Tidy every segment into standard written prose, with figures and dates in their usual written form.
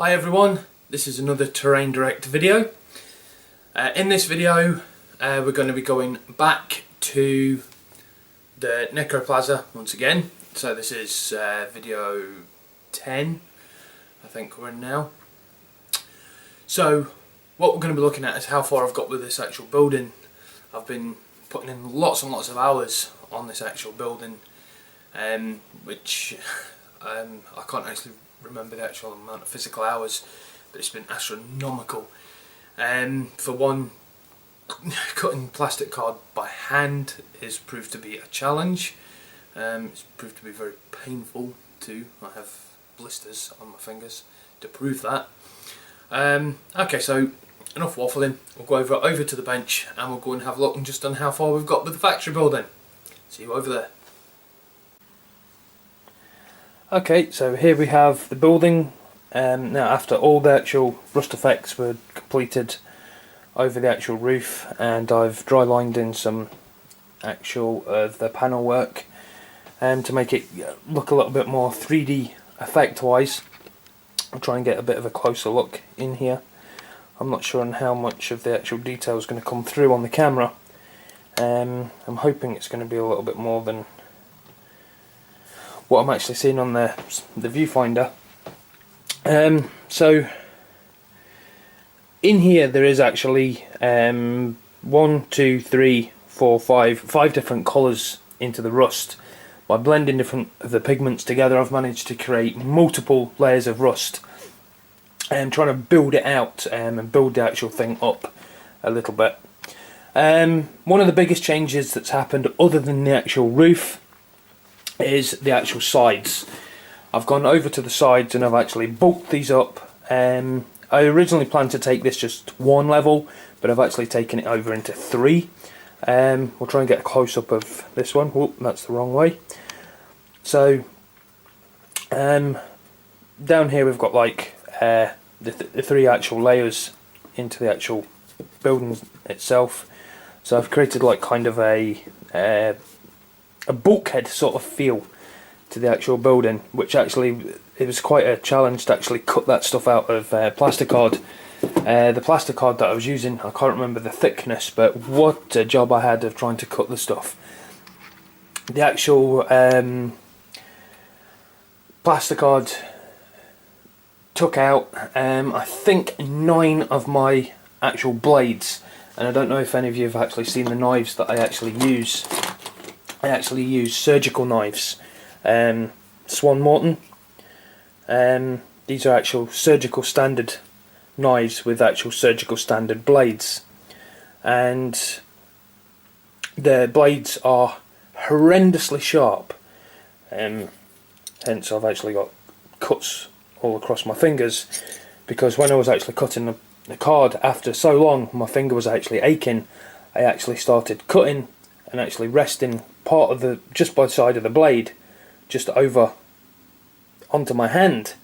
Hi everyone, this is another Terrain Direct video. In this video we're going to be going back to the Necroplaza once again. So this is video 10 I think we're in now. So what we're going to be looking at is how far I've got with this actual building. I've been putting in lots and lots of hours on this actual building, which I can't actually remember the actual amount of physical hours, but it's been astronomical. For one, cutting plastic card by hand has proved to be a challenge. It's proved to be very painful too. I have blisters on my fingers to prove that. Okay, so enough waffling. We'll go over to the bench and we'll go and have a look and just on how far we've got with the factory building. See you over there. Okay, so here we have the building. Now after all the actual rust effects were completed over the actual roof, and I've dry lined in some actual of the panel work to make it look a little bit more 3D effect wise. I'll try and get a bit of a closer look in here. I'm not sure on how much of the actual detail is going to come through on the camera. I'm hoping it's going to be a little bit more than what I'm actually seeing on the viewfinder. So in here there is actually 1, 2, 3, 4, 5 different colours into the rust. By blending different of the pigments together, I've managed to create multiple layers of rust and trying to build it out and build the actual thing up a little bit. One of the biggest changes that's happened other than the actual roof is the actual sides. I've gone over to the sides and I've actually bulked these up. I originally planned to take this just one level, but I've actually taken it over into 3. We'll try and get a close-up of this one. Whoop, that's the wrong way. So down here we've got like the 3 actual layers into the actual building itself. So I've created like kind of a bulkhead sort of feel to the actual building, which actually it was quite a challenge to actually cut that stuff out of plasticard. The plasticard that I was using, I can't remember the thickness, but what a job I had of trying to cut the stuff. The actual plasticard took out I think 9 of my actual blades, and I don't know if any of you have actually seen the knives that I actually use. I actually use surgical knives, Swan Morton. These are actual surgical standard knives with actual surgical standard blades, and the blades are horrendously sharp. Hence I've actually got cuts all across my fingers, because when I was actually cutting the card, after so long my finger was actually aching, I actually started cutting and actually resting part of the, just by the side of the blade, just over onto my hand.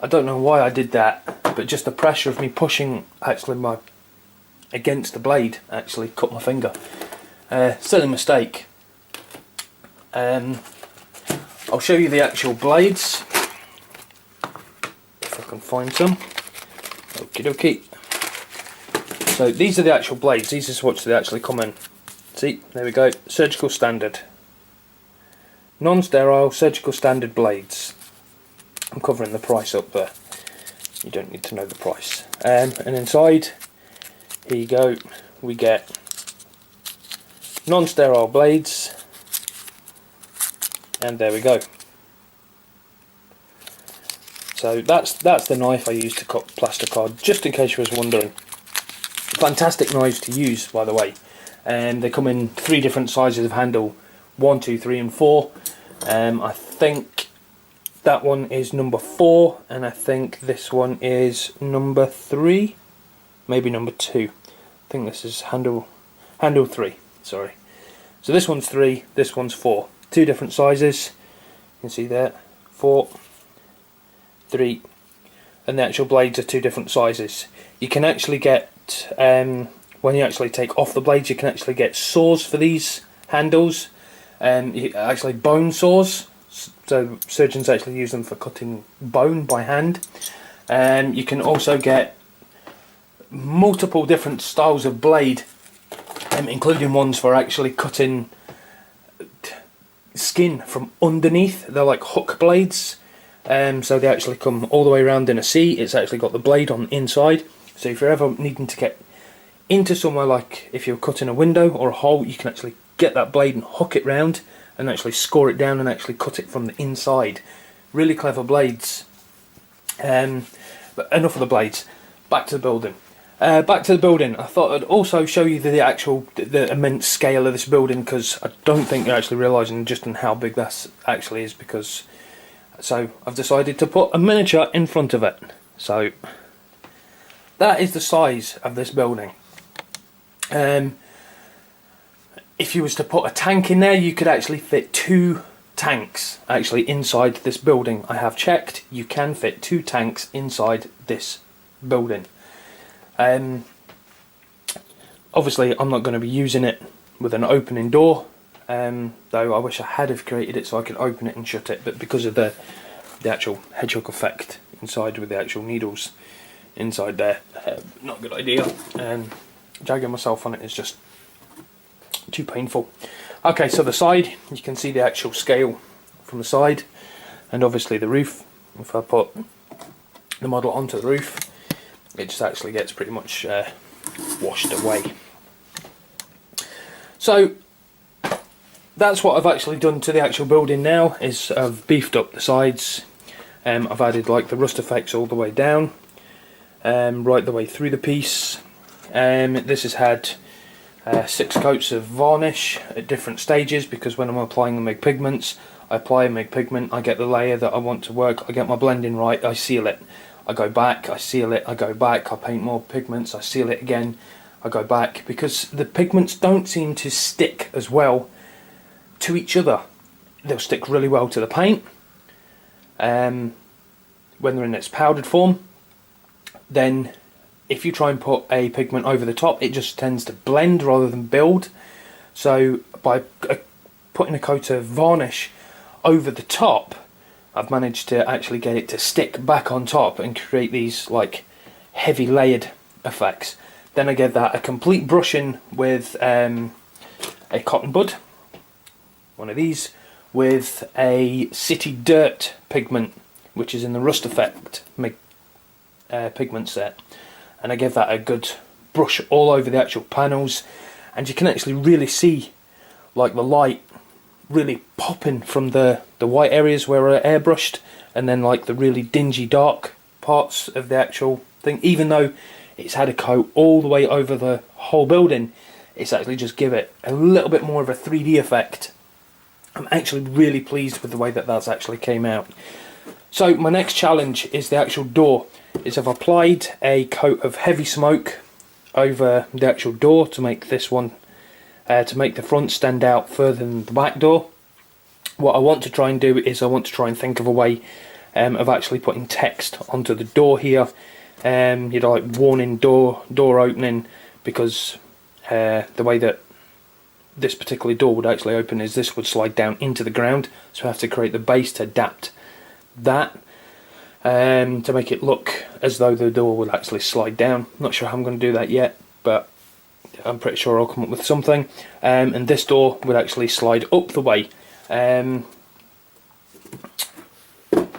I don't know why I did that, but just the pressure of me pushing actually against the blade actually cut my finger. Silly mistake. I'll show you the actual blades if I can find some. Okie dokie. So these are the actual blades. These are what they actually come in. See, there we go, surgical standard. Non-sterile surgical standard blades. I'm covering the price up there. You don't need to know the price. And inside, here you go, we get non-sterile blades. And there we go. So that's the knife I use to cut plasticard, just in case you was wondering. Fantastic knives to use, by the way. And they come in 3 different sizes of handle, 1, 2, 3 and 4. I think that one is number 4, and I think this one is number 3, maybe number 2. I think this is handle 3, sorry. So this one's 3, this one's 4. 2 different sizes, you can see there, 4, 3, and the actual blades are 2 different sizes. You can actually get, when you actually take off the blades, you can actually get saws for these handles, actually bone saws, so surgeons actually use them for cutting bone by hand. You can also get multiple different styles of blade, including ones for actually cutting skin from underneath. They're like hook blades, so they actually come all the way around in a C. It's actually got the blade on the inside, so if you're ever needing to get into somewhere, like if you're cutting a window or a hole, you can actually get that blade and hook it round and actually score it down and actually cut it from the inside. Really clever blades. But enough of the blades. Back to the building. I thought I'd also show you the immense scale of this building, because I don't think you're actually realising just how big that actually is. So I've decided to put a miniature in front of it. So that is the size of this building. If you was to put a tank in there, you could actually fit 2 tanks actually inside this building. I have checked, you can fit 2 tanks inside this building. Obviously I'm not going to be using it with an opening door, though I wish I had have created it so I could open it and shut it, but because of the actual hedgehog effect inside with the actual needles inside there, not a good idea. Dragging myself on it is just too painful. Okay, so the side, you can see the actual scale from the side, and obviously the roof. If I put the model onto the roof, it just actually gets pretty much washed away. So that's what I've actually done to the actual building now, is I've beefed up the sides. I've added like the rust effects all the way down, right the way through the piece. This has had 6 coats of varnish at different stages, because when I'm applying the MIG pigments, I apply a MIG pigment, I get the layer that I want to work, I get my blending right, I seal it, I go back, I seal it, I go back, I paint more pigments, I seal it again, I go back, because the pigments don't seem to stick as well to each other. They'll stick really well to the paint when they're in its powdered form. Then if you try and put a pigment over the top, it just tends to blend rather than build. So by putting a coat of varnish over the top, I've managed to actually get it to stick back on top and create these like heavy layered effects. Then I give that a complete brushing with a cotton bud, one of these, with a city dirt pigment, which is in the rust effect pigment set. And I give that a good brush all over the actual panels, and you can actually really see like the light really popping from the white areas where I airbrushed, and then like the really dingy dark parts of the actual thing. Even though it's had a coat all the way over the whole building, it's actually just give it a little bit more of a 3D effect. I'm actually really pleased with the way that that's actually came out. So my next challenge is the actual door. I've applied a coat of heavy smoke over the actual door to make this one, to make the front stand out further than the back door. What I want to try and do is I want to try and think of a way of actually putting text onto the door here, like warning door opening, because the way that this particular door would actually open is this would slide down into the ground, so I have to create the base to adapt that, to make it look as though the door would actually slide down. Not sure how I'm going to do that yet, but I'm pretty sure I'll come up with something. And this door would actually slide up the way.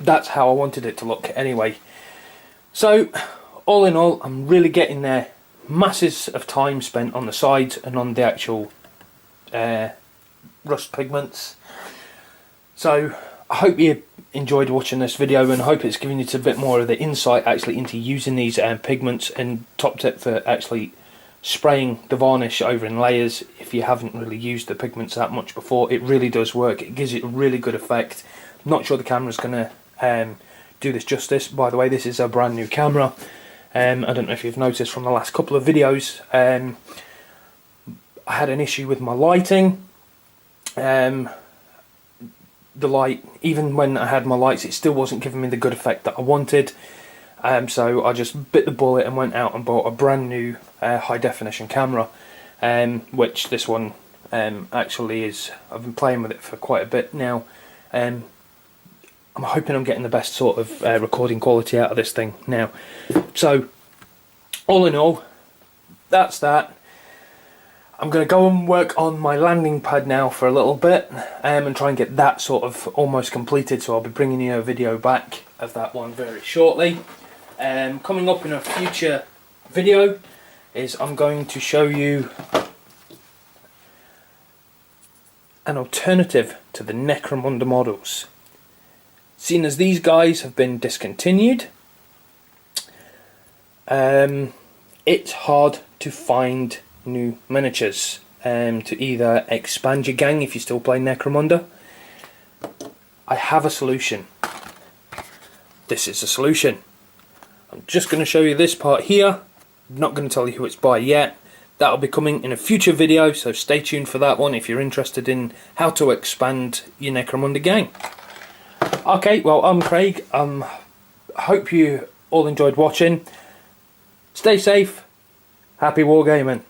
That's how I wanted it to look anyway. So all in all, I'm really getting there. Masses of time spent on the sides and on the actual rust pigments. So I hope you enjoyed watching this video, and I hope it's given you a bit more of the insight actually into using these pigments. And top tip for actually spraying the varnish over in layers, if you haven't really used the pigments that much before, it really does work. It gives it a really good effect. Not sure the camera's going to do this justice. By the way, this is a brand new camera. I don't know if you've noticed from the last couple of videos, I had an issue with my lighting. The light, even when I had my lights, it still wasn't giving me the good effect that I wanted. So I just bit the bullet and went out and bought a brand new high definition camera, which this one actually is. I've been playing with it for quite a bit now. I'm hoping I'm getting the best sort of recording quality out of this thing now. So, all in all, that's that. I'm going to go and work on my landing pad now for a little bit and try and get that sort of almost completed, so I'll be bringing you a video back of that one very shortly. Coming up in a future video is I'm going to show you an alternative to the Necromunda models. Seeing as these guys have been discontinued, it's hard to find new miniatures to either expand your gang if you still play Necromunda. I have a solution. This is a solution. I'm just going to show you this part here. I'm not going to tell you who it's by yet. That'll be coming in a future video, so stay tuned for that one if you're interested in how to expand your Necromunda gang. Okay, well, I'm Craig. I hope you all enjoyed watching. Stay safe. Happy wargaming.